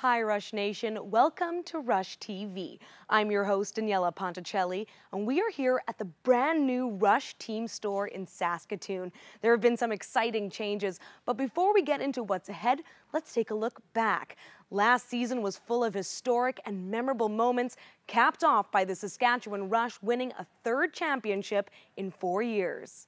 Hi Rush Nation, welcome to Rush TV. I'm your host Daniella Ponticelli and we are here at the brand new Rush team store in Saskatoon. There have been some exciting changes, but before we get into what's ahead, let's take a look back. Last season was full of historic and memorable moments, capped off by the Saskatchewan Rush winning a third championship in 4 years.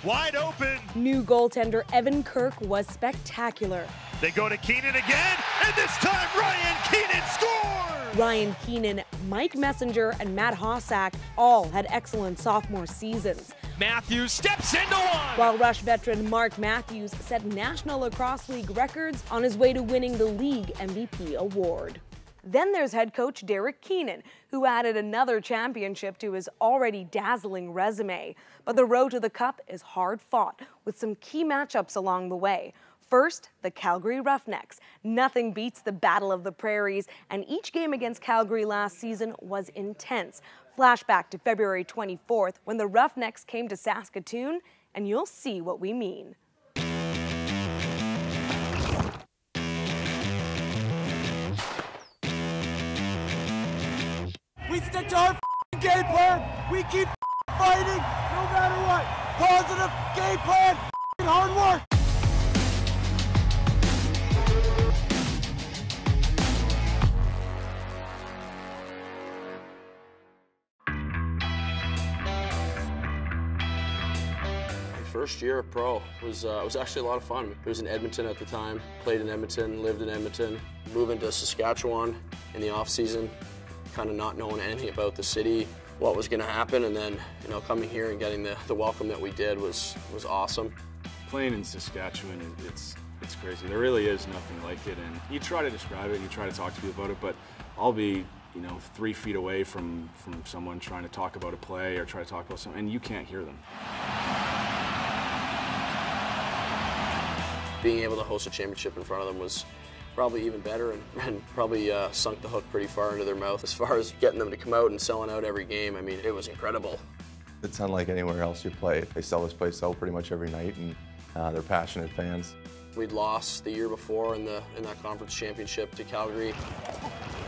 Wide open. New goaltender Evan Kirk was spectacular. They go to Keenan again, and this time Ryan Keenan scores! Ryan Keenan, Mike Messenger, and Matt Hossack all had excellent sophomore seasons. Matthews steps into one! While Rush veteran Mark Matthews set National Lacrosse League records on his way to winning the league MVP award. Then there's head coach Derek Keenan, who added another championship to his already dazzling resume. But the road to the Cup is hard fought, with some key matchups along the way. First, the Calgary Roughnecks. Nothing beats the Battle of the Prairies, and each game against Calgary last season was intense. Flashback to February 24th, when the Roughnecks came to Saskatoon, and you'll see what we mean. We stick to our game plan. We keep fighting no matter what. Positive game plan, hard work. First year of pro was actually a lot of fun. It was in Edmonton at the time, played in Edmonton, lived in Edmonton, moving to Saskatchewan in the off-season, kind of not knowing anything about the city, what was going to happen, and then coming here and getting the welcome that we did was awesome. Playing in Saskatchewan, it's crazy. There really is nothing like it, and you try to describe it, and you try to talk to people about it, but I'll be 3 feet away from someone trying to talk about a play or try to talk about something, and you can't hear them. Being able to host a championship in front of them was probably even better and probably sunk the hook pretty far into their mouth as far as getting them to come out and selling out every game. I mean, it was incredible. It's unlike anywhere else you play. They sell this place out pretty much every night, and they're passionate fans. We'd lost the year before in that conference championship to Calgary,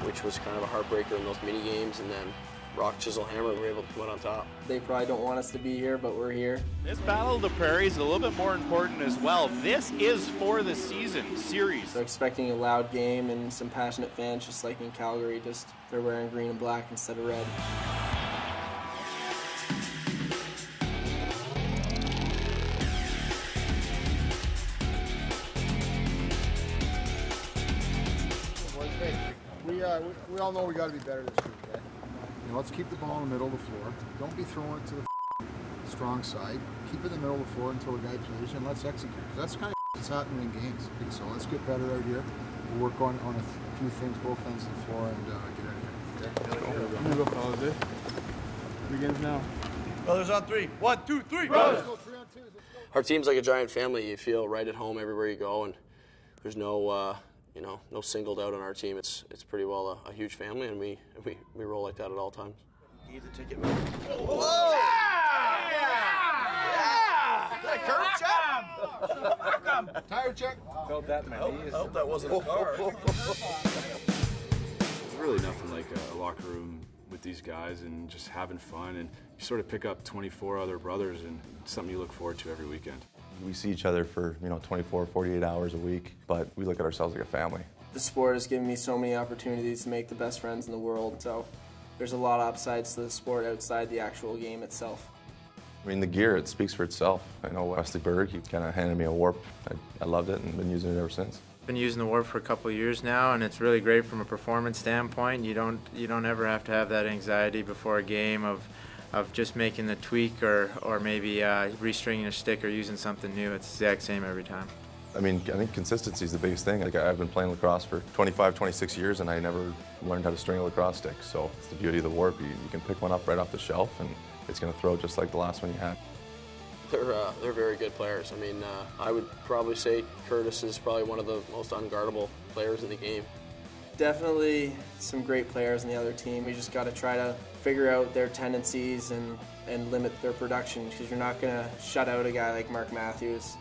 which was kind of a heartbreaker in those mini games, and then rock, chisel, hammer, we were able to come out on top. They probably don't want us to be here, but we're here. This Battle of the Prairie is a little bit more important as well. This is for the season series. They're expecting a loud game and some passionate fans, just like in Calgary, just they're wearing green and black instead of red. We all know we got to be better this week, okay? Let's keep the ball in the middle of the floor. Don't be throwing it to the strong side. Keep it in the middle of the floor until the guy plays, and let's execute. That's kind of what's happening in games. So let's get better out here. We'll work on a few things, both ends of the floor, and get out of here. Okay? I'm going to go, fellas, eh? 3 games now. Brothers on 3. 1, 2, 3. Brothers. Let's go 3 on 2. Let's go. Our team's like a giant family. You feel right at home everywhere you go, and there's no no singled out on our team. It's pretty well a huge family, and we roll like that at all times. Need the ticket, man. Whoa! Yeah! Tire check. Felt that in my knees. I hope that wasn't a car. There's really nothing like a locker room with these guys and just having fun, and you sort of pick up 24 other brothers, and it's something you look forward to every weekend. We see each other for 24, 48 hours a week, but we look at ourselves like a family. The sport has given me so many opportunities to make the best friends in the world, so there's a lot of upsides to the sport outside the actual game itself. I mean, the gear, it speaks for itself. I know Wesley Berg, he kind of handed me a Warp. I loved it and been using it ever since. Been using the Warp for a couple of years now, and it's really great from a performance standpoint. You don't ever have to have that anxiety before a game of just making the tweak or maybe restringing a stick or using something new. It's the exact same every time. I mean, I think consistency is the biggest thing. Like, I've been playing lacrosse for 25, 26 years, and I never learned how to string a lacrosse stick. So it's the beauty of the Warp. You can pick one up right off the shelf, and it's going to throw just like the last one you had. They're very good players. I mean, I would probably say Curtis is probably one of the most unguardable players in the game. Definitely some great players on the other team. We just got to try to figure out their tendencies and limit their production, because you're not going to shut out a guy like Mark Matthews.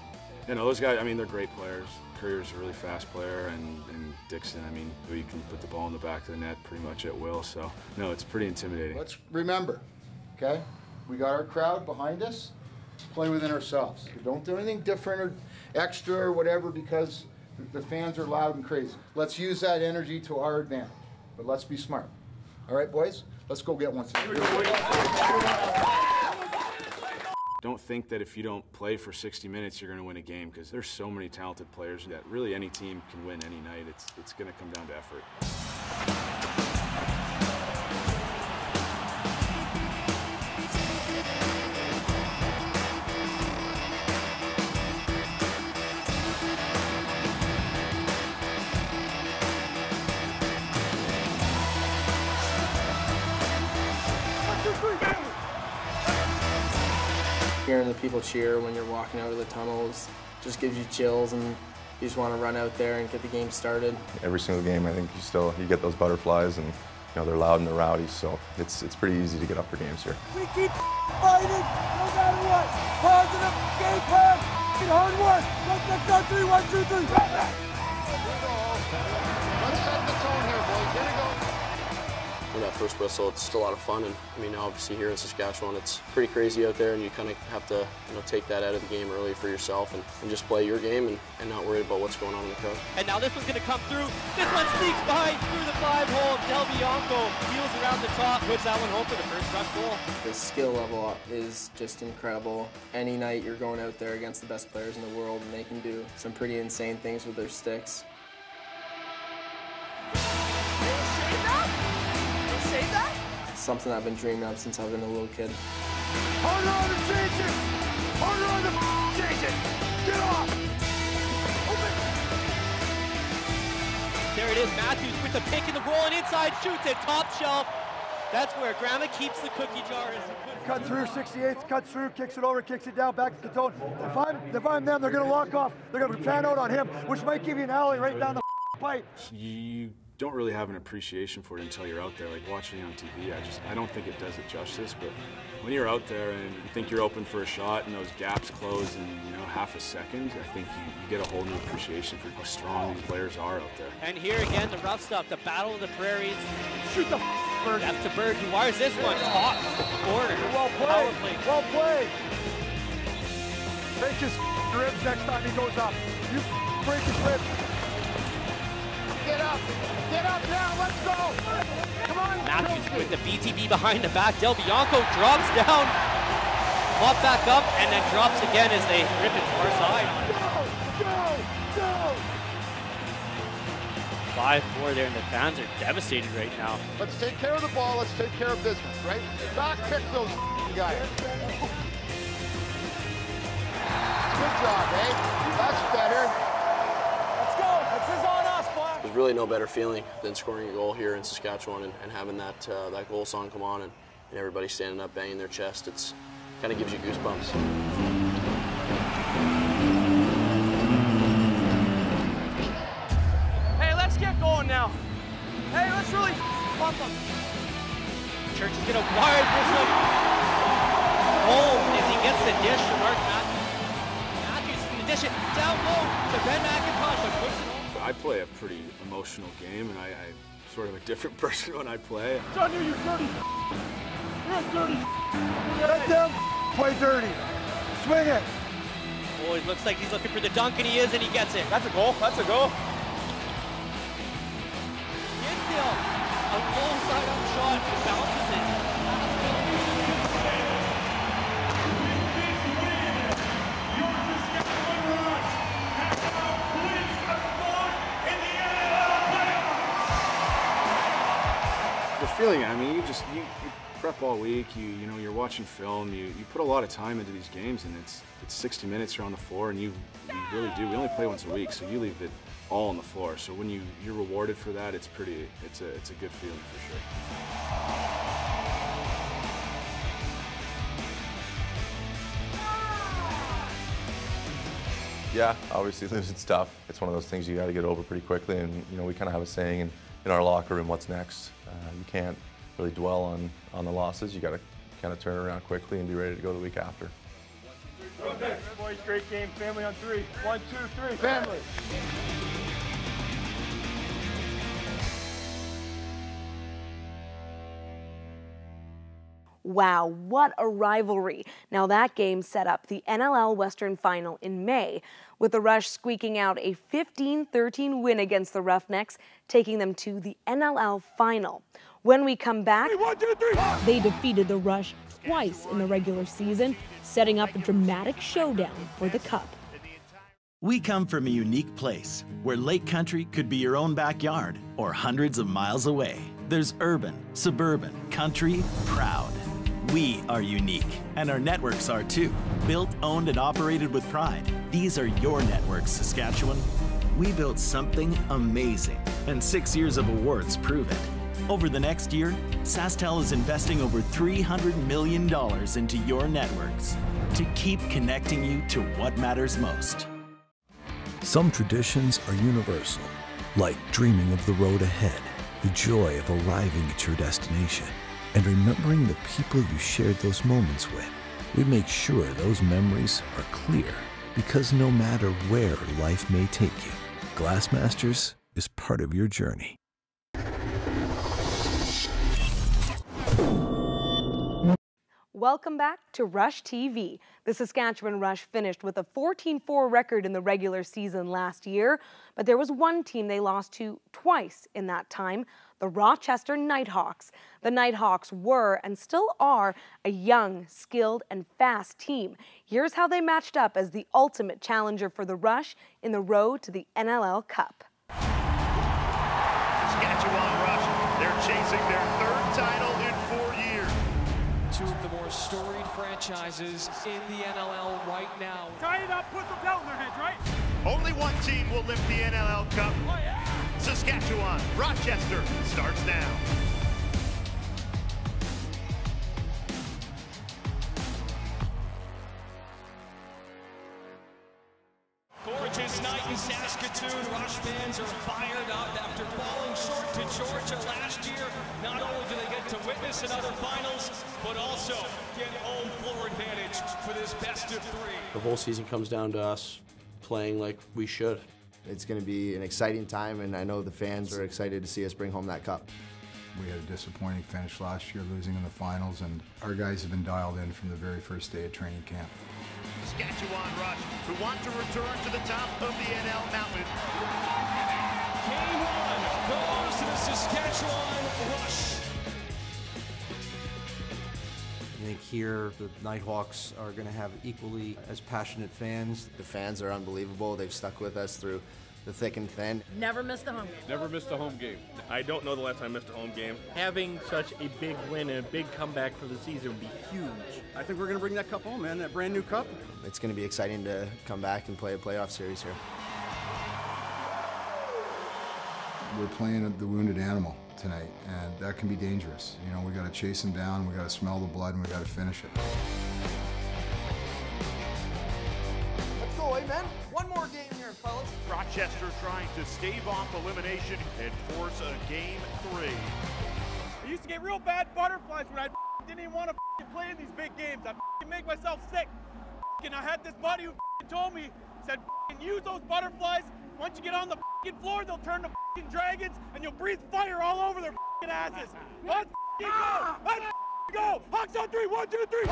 You know, those guys, I mean, they're great players. Courier's a really fast player, and Dixon, I mean, he can put the ball in the back of the net pretty much at will, so no, it's pretty intimidating. Let's remember, okay? We got our crowd behind us, play within ourselves. Don't do anything different or extra or whatever because the fans are loud and crazy. Let's use that energy to our advantage, but let's be smart. All right, boys? Let's go get one. Don't think that if you don't play for 60 minutes, you're going to win a game, because there's so many talented players that really any team can win any night. It's going to come down to effort. Hearing the people cheer when you're walking out of the tunnels just gives you chills, and you just want to run out there and get the game started. Every single game, I think you get those butterflies, and they're loud and they're rowdy, so it's pretty easy to get up for games here. We keep fighting no matter what. Positive game plan, hard work. Let's go 3, 1, 2, 3. Let's set the tone here, boys. Here we go. With that first whistle, it's just a lot of fun, and I mean, obviously here in Saskatchewan, it's pretty crazy out there, and you kind of have to take that out of the game early for yourself and just play your game and not worry about what's going on in the crowd. And now this one's going to come through. This one sneaks by through the 5-hole. Del Bianco wheels around the top, puts that one home for the first rush goal. The skill level is just incredible. Any night you're going out there against the best players in the world, and they can do some pretty insane things with their sticks. Something I've been dreaming of since I've been a little kid. Harder on the changes! Harder on the changes! Get off! Open! There it is, Matthews with the pick in the roll and inside shoots it, top shelf. That's where Grandma keeps the cookie jar. Cut through, 68, cut through, kicks it over, kicks it down, back to Catone. If I'm them, they're going to lock off. They're going to fan out on him, which might give you an alley right down the pipe. You don't really have an appreciation for it until you're out there. Like watching it on TV, I don't think it does it justice, but when you're out there and you think you're open for a shot and those gaps close in half a second, I think you get a whole new appreciation for how strong the players are out there. And here again, the rough stuff, the battle of the prairies. Shoot the Bird. That's to Bird, who wires this one top corner. Well played, well played. Break his ribs next time he goes up. You break his ribs. Get up now, let's go! Come on! Matthews with the BTB behind the back. Del Bianco drops down, pop back up, and then drops again as they rip it far side. Go! 5-4 there, and the fans are devastated right now. Let's take care of the ball. Let's take care of business, right? Back pick those guys. Good job, eh? That's better. There's really no better feeling than scoring a goal here in Saskatchewan and having that goal song come on and everybody standing up, banging their chest. It's kind of gives you goosebumps. Hey, let's get going now. Hey, let's really pump them. Church is going to wire this one home as he gets the dish to Mark Matthews. Matthews from the dish it down low to Ben McIntosh, but puts it home. I play a pretty emotional game, and I'm sort of a different person when I play. John, you dirty. You're dirty. Let them play dirty. Swing it. Oh, it looks like he's looking for the dunk, and he is, and he gets it. That's a goal. That's a goal. Ginsdale, a low side-up shot, bounces it. Feeling, I mean, you prep all week. You're watching film. You put a lot of time into these games, and it's 60 minutes you're on the floor, and you really do. We only play once a week, so you leave it all on the floor. So when you're rewarded for that, it's a good feeling for sure. Yeah, obviously losing's tough. It's one of those things you got to get over pretty quickly, and we kind of have a saying in our locker room, what's next? You can't really dwell on the losses. You got to kind of turn around quickly and be ready to go the week after. boys. Great game. Family on 3. 1, 2, 3. Family. Wow, what a rivalry. Now that game set up the NLL Western Final in May, with the Rush squeaking out a 15-13 win against the Roughnecks, taking them to the NLL Final. When we come back, 1, 2, 3. They defeated the Rush twice in the regular season, setting up a dramatic showdown for the Cup. We come from a unique place where Lake Country could be your own backyard or hundreds of miles away. There's urban, suburban, country, proud. We are unique, and our networks are too. Built, owned, and operated with pride. These are your networks, Saskatchewan. We built something amazing, and 6 years of awards prove it. Over the next year, SaskTel is investing over $300 million into your networks to keep connecting you to what matters most. Some traditions are universal, like dreaming of the road ahead, the joy of arriving at your destination, and remembering the people you shared those moments with. We make sure those memories are clear, because no matter where life may take you, Glassmasters is part of your journey. welcome back to Rush TV. The Saskatchewan Rush finished with a 14-4 record in the regular season last year, but there was one team they lost to twice in that time, the Rochester Nighthawks. The Nighthawks were and still are a young, skilled, and fast team. Here's how they matched up as the ultimate challenger for the Rush in the road to the NLL Cup. Saskatchewan Rush, they're chasing their third title in 4 years. Two of the more storied franchises in the NLL right now. Tie it up, put some belt in their heads, right? Only one team will lift the NLL Cup. Oh, yeah. Saskatchewan, Rochester starts now. Gorgeous night in Saskatoon. Rush fans are fired up after falling short to Georgia last year. Not only do they get to witness another finals, but also get home floor advantage for this best of three. The whole season comes down to us playing like we should. It's going to be an exciting time, and I know the fans are excited to see us bring home that cup. We had a disappointing finish last year, losing in the finals, and our guys have been dialed in from the very first day of training camp. Saskatchewan Rush, who want to return to the top of the NL Mountain. Game one goes to the Saskatchewan Rush. I think here the Nighthawks are going to have equally as passionate fans. The fans are unbelievable. They've stuck with us through the thick and thin. Never missed a home game. Never missed a home game. I don't know the last time I missed a home game. Having such a big win and a big comeback for the season would be huge. I think we're going to bring that cup home, man, that brand new cup. It's going to be exciting to come back and play a playoff series here. We're playing the wounded animal tonight, and that can be dangerous. You know, we got to chase him down, we got to smell the blood, and we got to finish it. Let's go, amen. One more game here, fellas. Rochester trying to stave off elimination and force a game 3. I used to get real bad butterflies when I didn't even want to play in these big games. I make myself sick. And I had this buddy who told me, said, use those butterflies. Once you get on the floor, they'll turn to dragons, and you'll breathe fire all over their asses. Let's go! Let's go! Hawks on 3, 1, 2, 3!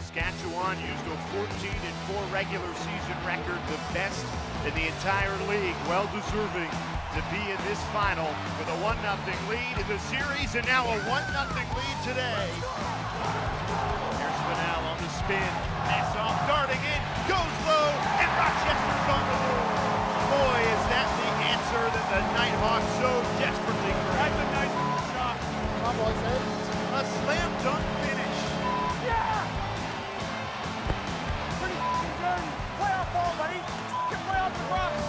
Saskatchewan used a 14-4 regular season record, the best in the entire league. Well deserving to be in this final with a 1-0 lead in the series, and now a 1-0 lead today. Here's Spinell on the spin. Pass off, darting in, goes low, and Rochester's on the board. Boy, is that the answer that the Nighthawks so desperately crave. That's a nice shot. Come on, boys, a slam dunk finish. Yeah! Pretty dirty. Playoff ball, buddy. Get playoff the Rocks.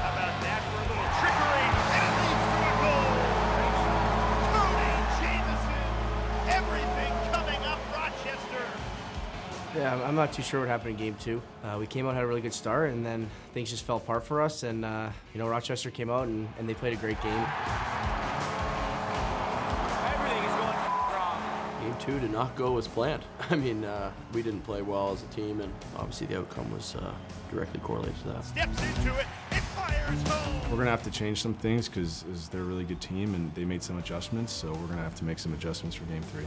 How about that for a little trickery? And it leads to a goal. Tony Jameson. Everything coming up Rochester. Yeah, I'm not too sure what happened in Game 2. We came out, had a really good start, and then things just fell apart for us. And you know, Rochester came out and they played a great game. Game 2 did not go as planned. I mean, we didn't play well as a team, and obviously the outcome was directly correlated to that. Steps into it, it fires home. We're going to have to change some things because they're a really good team and they made some adjustments, so we're going to have to make some adjustments for Game 3.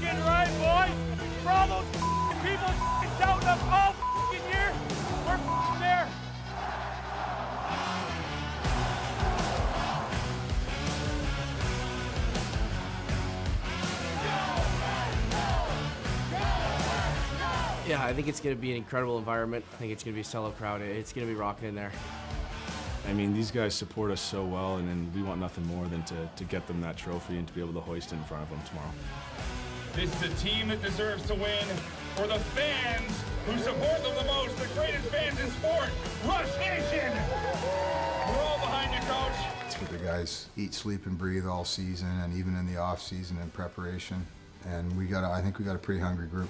Get right, boys! For all those people shouting up all year, we're there! Yeah, I think it's going to be an incredible environment. I think it's going to be a sellout crowd. It's going to be rocking in there. I mean, these guys support us so well, and then we want nothing more than to get them that trophy and to be able to hoist it in front of them tomorrow. This is a team that deserves to win for the fans who support them the most, the greatest fans in sport, Rush Nation! We're all behind you, Coach. It's what the guys eat, sleep, and breathe all season, and even in the off season and preparation. And I think we got a pretty hungry group.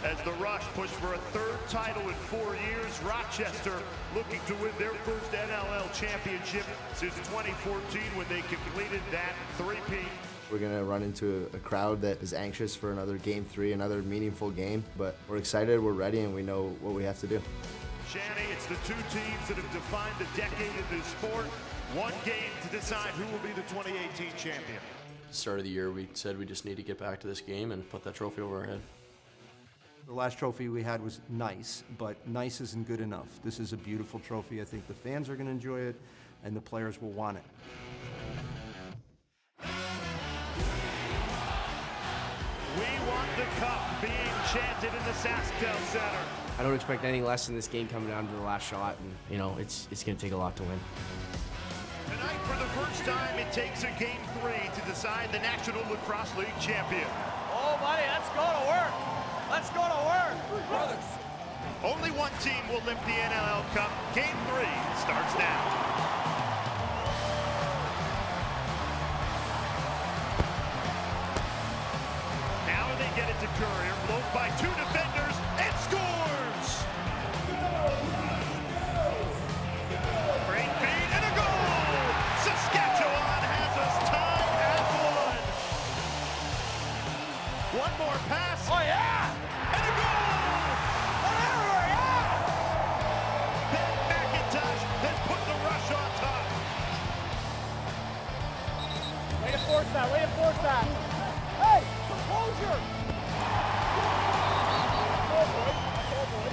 As the Rush push for a third title in 4 years, Rochester looking to win their first NLL championship since 2014 when they completed that three-peat. We're going to run into a crowd that is anxious for another Game 3, another meaningful game, but we're excited, we're ready, and we know what we have to do. Shanny, it's the two teams that have defined the decade of this sport. One game to decide who will be the 2018 champion. At the start of the year, we said we just need to get back to this game and put that trophy over our head. The last trophy we had was nice, but nice isn't good enough. This is a beautiful trophy. I think the fans are going to enjoy it, and the players will want it. We want the cup being chanted in the Saskatoon Center. I don't expect any less in this game coming down to the last shot, and you know it's going to take a lot to win. Tonight, for the first time, it takes a Game 3 to decide the National Lacrosse League champion. Oh, buddy, let's go to work! Let's go to work, brothers. Only one team will lift the NLL Cup. Game 3 starts now. Now they get it to Courier, blown by two defenders, and scores! Great feed and a goal! Saskatchewan has us tied at 1. One more pass. Oh, yeah! Way to force that. Hey, composure. Oh, boy. Oh, boy.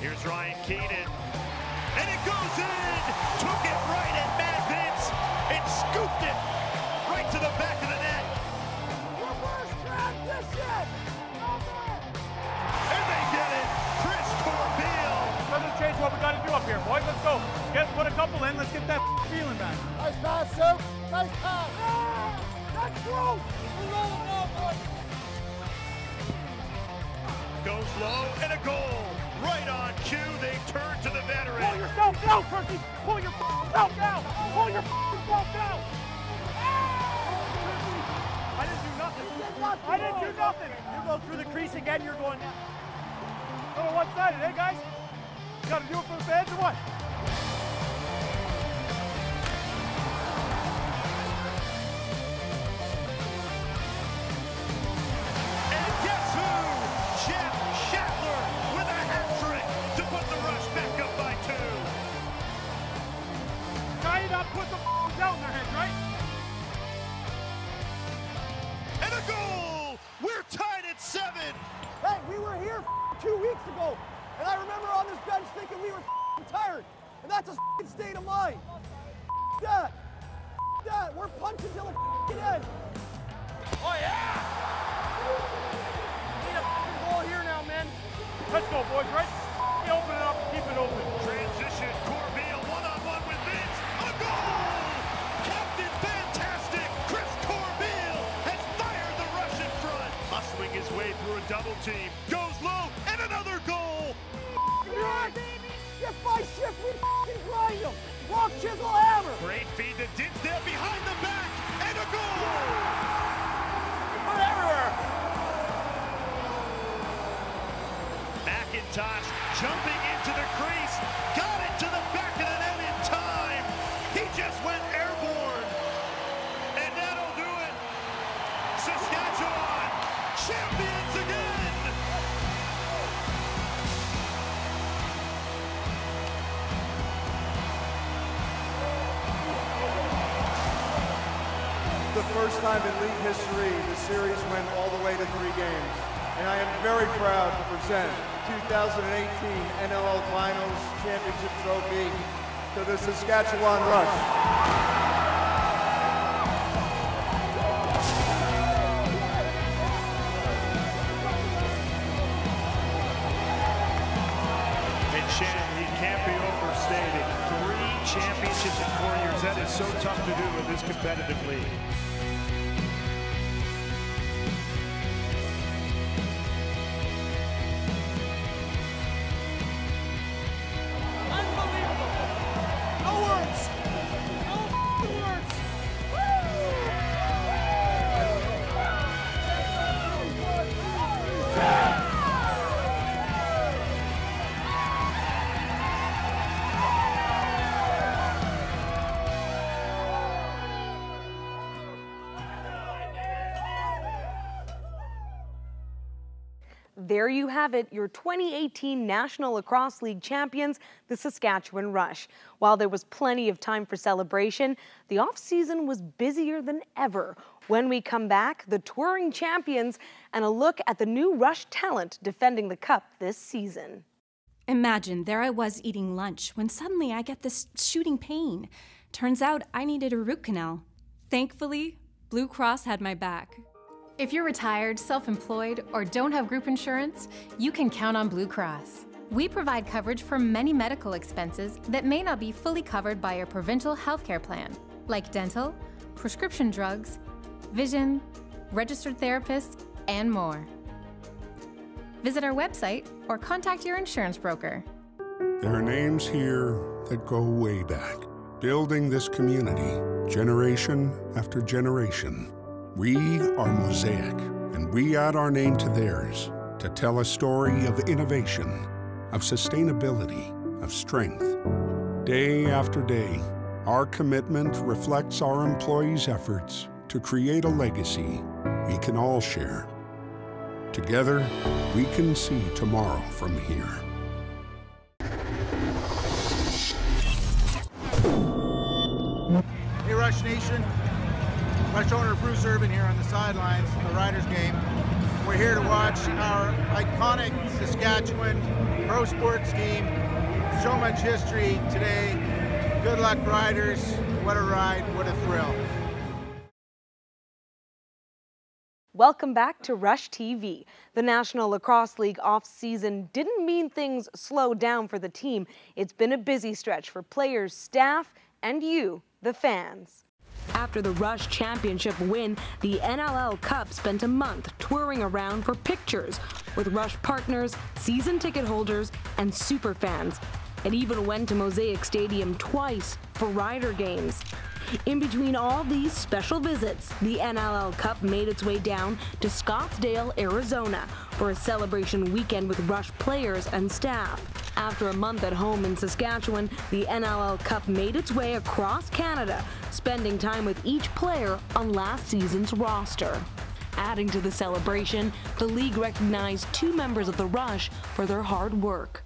Here's Ryan Keenan. And it goes in. Took it right at Matt Vince and scooped it right to the back of the net. Reverse transition. And they get it. Chris Corbeil. Doesn't change what we got to do up here, boys. Let's go. Put a couple in. Let's get that feeling back. Nice pass, Sue. Nice pass. Ah, that's gross. We're rolling now, boys. Goes low and a goal. Right on cue. They turn to the veteran. Pull yourself down, Turkey. Pull yourself down. Pull yourself down. I didn't do nothing. I didn't do nothing. You go through the crease again. You're going down. So one-sided, hey guys? You got to do it for the fans or what? Put the down in their heads, right? And a goal! We're tied at 7. Hey, we were here 2 weeks ago, and I remember on this bench thinking we were tired, and that's a state of mind. That. We're punching till the end. Oh yeah! Need a goal here now, man. Let's go, boys, right? Open it up, keep it open. Transition, Corbeil one-on-one with Vince. A goal! Captain Fantastic, Chris Corbeil has fired the rush in front. Hustling his way through a double team. Goes low, and another goal! Yeah, baby! Shift by shift, we grind them. Rock, chisel, hammer. Great feed to Dinsdale behind the back, and a goal! We're everywhere. Tosh jumping into the crease, got it to the back of the net in time. He just went airborne, and that'll do it. Saskatchewan, champions again. The first time in league history, the series went all the way to 3 games. And I am very proud to present the 2018 NLL Finals Championship Trophy to the Saskatchewan Rush. And Shannon, he can't be overstated. 3 championships in 4 years. That is so tough to do in this competitive league. There you have it, your 2018 National Lacrosse League champions, the Saskatchewan Rush. While there was plenty of time for celebration, the off-season was busier than ever. When we come back, the touring champions and a look at the new Rush talent defending the Cup this season. Imagine, there I was eating lunch when suddenly I get this shooting pain. Turns out I needed a root canal. Thankfully, Blue Cross had my back. If you're retired, self-employed, or don't have group insurance, you can count on Blue Cross. We provide coverage for many medical expenses that may not be fully covered by your provincial healthcare plan, like dental, prescription drugs, vision, registered therapists, and more. Visit our website or contact your insurance broker. There are names here that go way back, building this community, generation after generation. We are Mosaic, and we add our name to theirs to tell a story of innovation, of sustainability, of strength. Day after day, our commitment reflects our employees' efforts to create a legacy we can all share. Together, we can see tomorrow from here. Hey, Rush Nation. Rush owner Bruce Urban here on the sidelines of the Riders game. We're here to watch our iconic Saskatchewan pro sports team. So much history today. Good luck, Riders. What a ride, what a thrill. Welcome back to Rush TV. The National Lacrosse League off-season didn't mean things slowed down for the team. It's been a busy stretch for players, staff, and you, the fans. After the Rush championship win, the NLL Cup spent a month touring around for pictures with Rush partners, season ticket holders, and super fans. It even went to Mosaic Stadium twice for Rider games. In between all these special visits, the NLL Cup made its way down to Scottsdale, Arizona for a celebration weekend with Rush players and staff. After a month at home in Saskatchewan, the NLL Cup made its way across Canada, spending time with each player on last season's roster. Adding to the celebration, the league recognized 2 members of the Rush for their hard work.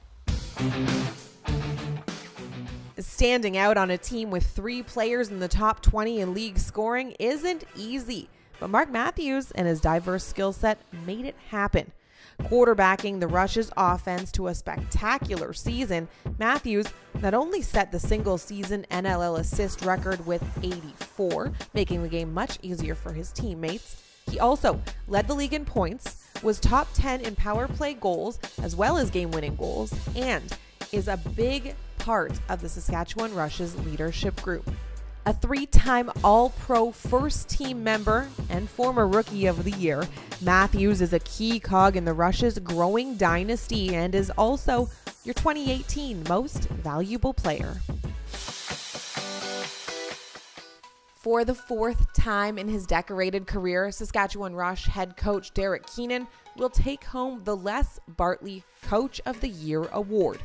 Standing out on a team with 3 players in the top 20 in league scoring isn't easy, but Mark Matthews and his diverse skill set made it happen. Quarterbacking the Rush's offense to a spectacular season, Matthews not only set the single-season NLL assist record with 84, making the game much easier for his teammates, he also led the league in points, was top 10 in power play goals as well as game-winning goals, and is a big part of the Saskatchewan Rush's leadership group. A 3-time All-Pro first-team member and former Rookie of the Year, Matthews is a key cog in the Rush's growing dynasty and is also your 2018 Most Valuable Player. For the fourth time in his decorated career, Saskatchewan Rush head coach Derek Keenan will take home the Les Bartley Coach of the Year award.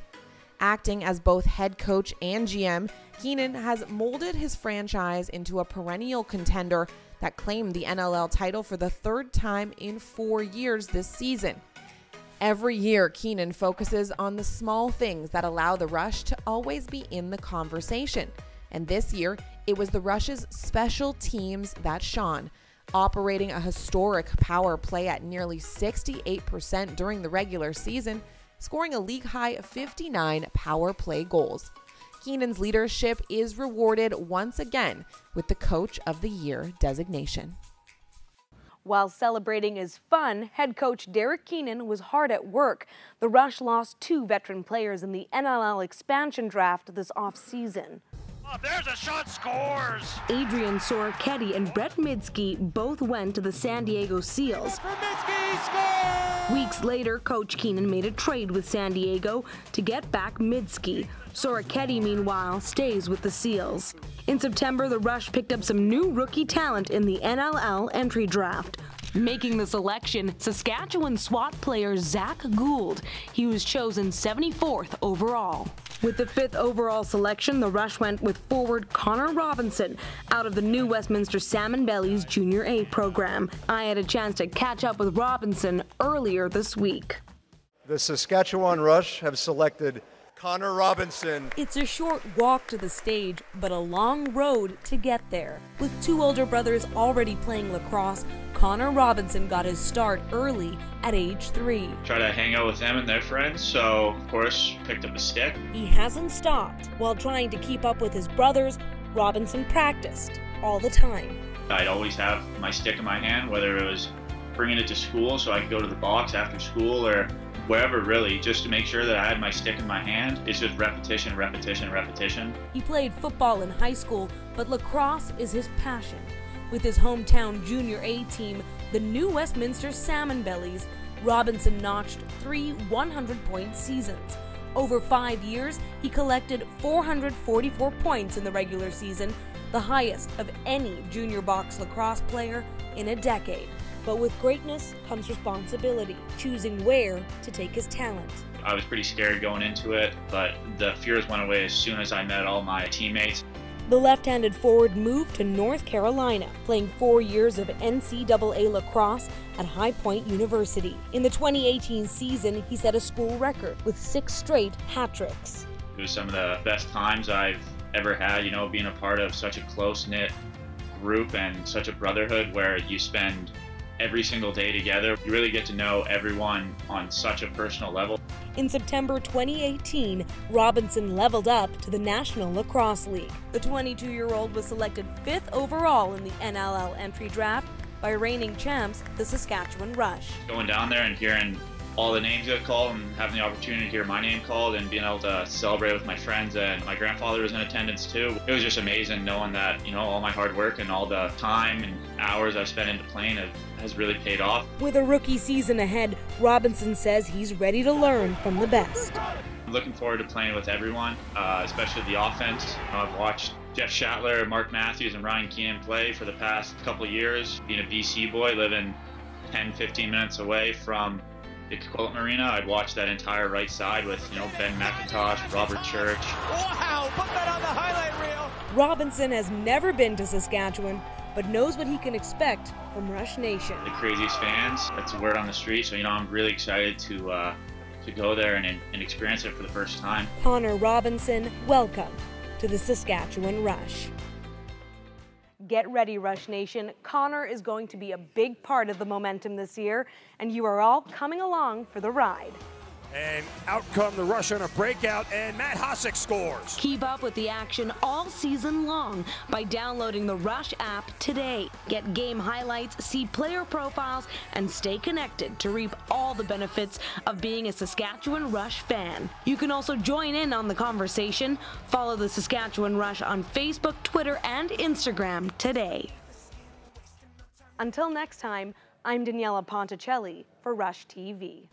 Acting as both head coach and GM, Keenan has molded his franchise into a perennial contender that claimed the NLL title for the third time in 4 years this season. Every year, Keenan focuses on the small things that allow the Rush to always be in the conversation. And this year, it was the Rush's special teams that shone, operating a historic power play at nearly 68% during the regular season, scoring a league-high 59 power play goals. Keenan's leadership is rewarded once again with the Coach of the Year designation. While celebrating is fun, head coach Derek Keenan was hard at work. The Rush lost 2 veteran players in the NLL expansion draft this offseason. Oh, there's a shot, scores! Adrian Soroketti and Brett Midsky both went to the San Diego Seals. Weeks later, Coach Keenan made a trade with San Diego to get back Midsky. Soroketti, meanwhile, stays with the Seals. In September, the Rush picked up some new rookie talent in the NLL entry draft. Making the selection, Saskatchewan SWAT player Zach Gould. He was chosen 74th overall. With the 5th overall selection, the Rush went with forward Connor Robinson out of the new Westminster Salmon Bellies Junior A program. I had a chance to catch up with Robinson earlier this week. The Saskatchewan Rush have selected Connor Robinson. It's a short walk to the stage, but a long road to get there. With 2 older brothers already playing lacrosse, Connor Robinson got his start early at age 3. Try to hang out with them and their friends, so of course picked up a stick. He hasn't stopped. While trying to keep up with his brothers, Robinson practiced all the time. I'd always have my stick in my hand, whether it was bringing it to school so I could go to the box after school or wherever, really, just to make sure that I had my stick in my hand. It's just repetition, repetition, repetition. He played football in high school, but lacrosse is his passion. With his hometown Junior A team, the new Westminster Salmon Bellies, Robinson notched 3 100-point seasons. Over 5 years, he collected 444 points in the regular season, the highest of any junior box lacrosse player in a decade. But with greatness comes responsibility, choosing where to take his talent. I was pretty scared going into it, but the fears went away as soon as I met all my teammates. The left-handed forward moved to North Carolina, playing 4 years of NCAA lacrosse at High Point University. In the 2018 season, he set a school record with 6 straight hat-tricks. It was some of the best times I've ever had, you know, being a part of such a close-knit group and such a brotherhood where you spend every single day together. You really get to know everyone on such a personal level. In September 2018, Robinson leveled up to the National Lacrosse League. The 22-year-old was selected 5th overall in the NLL entry draft by reigning champs, the Saskatchewan Rush. Going down there and hearing all the names get called and having the opportunity to hear my name called and being able to celebrate with my friends, and my grandfather was in attendance too. It was just amazing knowing that, you know, all my hard work and all the time and hours I spent into playing has really paid off. With a rookie season ahead, Robinson says he's ready to learn from the best. I'm looking forward to playing with everyone, especially the offense. You know, I've watched Jeff Shattler, Mark Matthews, and Ryan Keenan play for the past couple of years. Being a BC boy, living 10-15 minutes away from the Coquitlam Marina, I'd watch that entire right side with, you know, Ben McIntosh, Robert Church. Wow, put that on the highlight reel. Robinson has never been to Saskatchewan, but knows what he can expect from Rush Nation. The craziest fans, that's the word on the street, so, you know, I'm really excited to go there and experience it for the first time. Connor Robinson, welcome to the Saskatchewan Rush. Get ready, Rush Nation. Connor is going to be a big part of the momentum this year, and you are all coming along for the ride. And out come the Rush on a breakout, and Matt Hossack scores. Keep up with the action all season long by downloading the Rush app today. Get game highlights, see player profiles, and stay connected to reap all the benefits of being a Saskatchewan Rush fan. You can also join in on the conversation. Follow the Saskatchewan Rush on Facebook, Twitter, and Instagram today. Until next time, I'm Daniella Ponticelli for Rush TV.